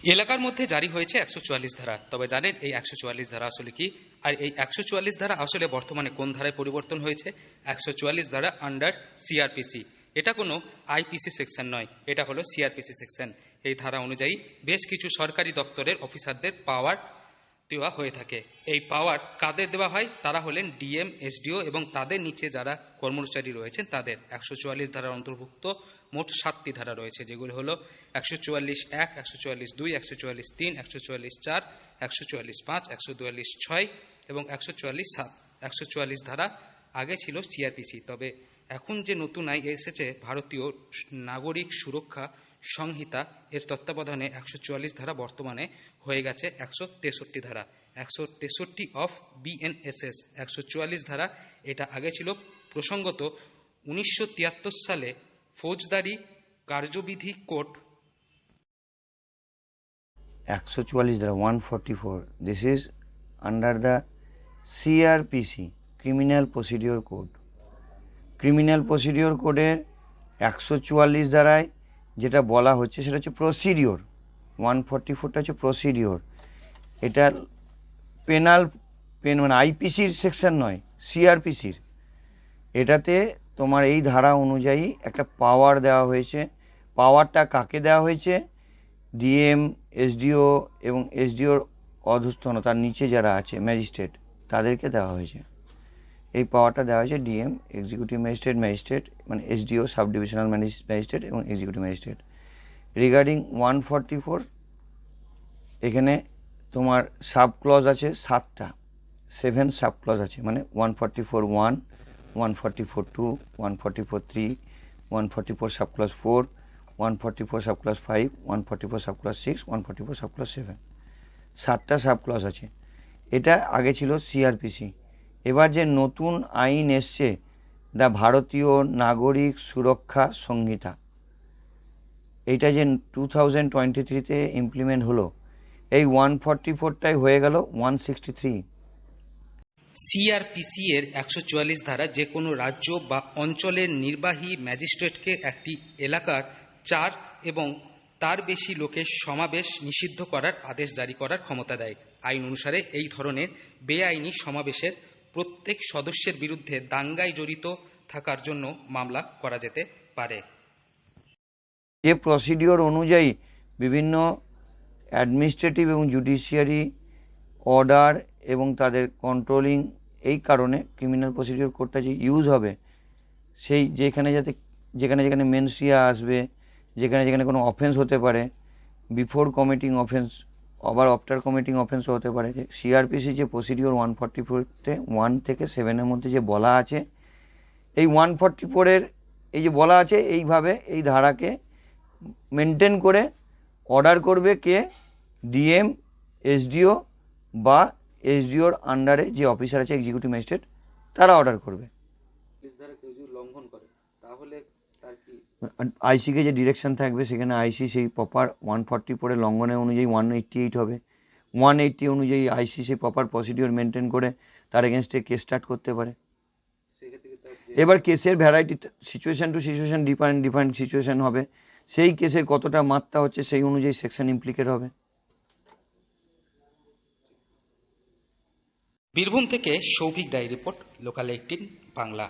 এলাকার মধ্যে জারি হয়েছে 144 ধারা। তবে জানেন এই 144 ধারা আসলে কি, আর এই 144 ধারা আসলে বর্তমানে কোন ধারায় পরিবর্তন হয়েছে? 144 ধারা আন্ডার সিআরপিসি। এটা কোনো আইপিসি সেকশন নয়, এটা হলো সিআরপিসি সেকশন। এই ধারা অনুযায়ী বেশ কিছু সরকারি দপ্তরের অফিসারদের পাওয়ার দেওয়া হয়ে থাকে। এই পাওয়ার কাদের দেওয়া হয়? তারা হলেন ডিএম, এসডিও এবং তাদের নিচে যারা কর্মচারী রয়েছেন তাদের। 144 ধারার অন্তর্ভুক্ত মোট 7টি ধারা রয়েছে, যেগুলো হলো 144(1), 144(2), 144(3), 144(4), 144(5), 144(6) এবং 144(7). 144 ধারা আগে ছিল সিআরপিসি, তবে এখন যে নতুন আইন এসেছে ভারতীয় নাগরিক সুরক্ষা সংহিতা, এর তত্ত্বাবধানে 144 ধারা বর্তমানে হয়ে গেছে 163 ধারা। 163 অফ বিএনএসএস 144 ধারা। এটা আগে ছিল প্রসঙ্গত 1973 সালে ফৌজদারি কার্যবিধি কোড 144 ধারা 144, this is under the CrPC, criminal procedure code. Criminal procedure কোডের 144 ধারায় যেটা বলা হচ্ছে সেটা হচ্ছে প্রসিডিওর। 144টা হচ্ছে প্রসিডিওর। এটা মানে আইপিসির সেকশন নয়, সিআরপিসির। এটাতে তোমার এই ধারা অনুযায়ী একটা পাওয়ার দেওয়া হয়েছে। পাওয়ারটা কাকে দেওয়া হয়েছে? ডিএম, এসডিও এবং এসডিওর অধস্তন তার নিচে যারা আছে ম্যাজিস্ট্রেট, তাদেরকে দেওয়া হয়েছে। এই পাওয়ারটা দেওয়া হয়েছে ডিএম, এক্সিকিউটিভ ম্যাজিস্ট্রেট মানে এসডিও, সাব ডিভিশনাল ম্যাজিস্ট্রেট এবং এক্সিকিউটিভ ম্যাজিস্ট্রেট। রিগার্ডিং 144, এখানে তোমার সাব ক্লজ আছে 7টা, 7 সাব ক্লজ আছে, মানে 144(1), 144(2), 144(3), 144 sub clause 4, 144 sub clause 5, 144 sub clause 6, 144 sub clause 7, 7টা সাব ক্লজ আছে। এটা আগে ছিল সিআরপিসি। এবার যে নতুন আইন এসছে, দ্য ভারতীয় নাগরিক সুরক্ষা সংহিতা, এইটা যে 2023-তে ইমপ্লিমেন্ট হলো, এই 144টাই হয়ে গেল 163। সিআরপিসি এর 144 ধারা যে কোনো রাজ্য বা অঞ্চলের নির্বাহী ম্যাজিস্ট্রেটকে একটি এলাকার 4 এবং তার বেশি লোকের সমাবেশ নিষিদ্ধ করার আদেশ জারি করার ক্ষমতা দেয়। আইন অনুসারে এই ধরনের বেআইনি সমাবেশের প্রত্যেক সদস্যের বিরুদ্ধে দাঙ্গায় জড়িত থাকার জন্য মামলা করা যেতে পারে। যে প্রসিডিওর অনুযায়ী বিভিন্ন অ্যাডমিনিস্ট্রেটিভ এবং জুডিশিয়ারি অর্ডার এবং তাদের কন্ট্রোলিং, এই কারণে ক্রিমিনাল প্রসিডিওর কোডটা যে ইউজ হবে, সেই যেখানে যেখানে মেনসিয়া আসবে, যেখানে কোনো অফেন্স হতে পারে, বিফোর কমিটিং অফেন্স, আবার আফটার কমিটিং অফেন্সও হতে পারে। যে সিআরপিসি যে প্রসিডিওর 144-তে 1 থেকে 7-এর মধ্যে যে বলা আছে, এই 144-এর এই যে বলা আছে, এইভাবে এই ধারাকে মেনটেন করে অর্ডার করবে কে? ডিএম, এসডিও বা এসডিওর আন্ডারে যে অফিসার আছে এক্সিকিউটিভ ম্যাজিস্ট্রেট, তারা অর্ডার করবে। লঙ্ঘন করে তাহলে তার কি আইসিকে যে ডিরেকশন থাকবে, সেখানে আইসি সেই প্রপার 144-এর লঙ্ঘনের অনুযায়ী 188 হবে। 180 অনুযায়ী আইসি সেই প্রপার প্রসিডিওর মেনটেন করে তার এগেনস্টে কেস স্টার্ট করতে পারে। এবার কেসের variety, situation to situation, different situation হবে। সেই কেসের কতটা মাত্রা হচ্ছে সেই অনুযায়ী সেকশন ইমপ্লিকেট হবে। বীরভূম থেকে সৌভিক রায় রিপোর্ট, লোকাল 18 বাংলা।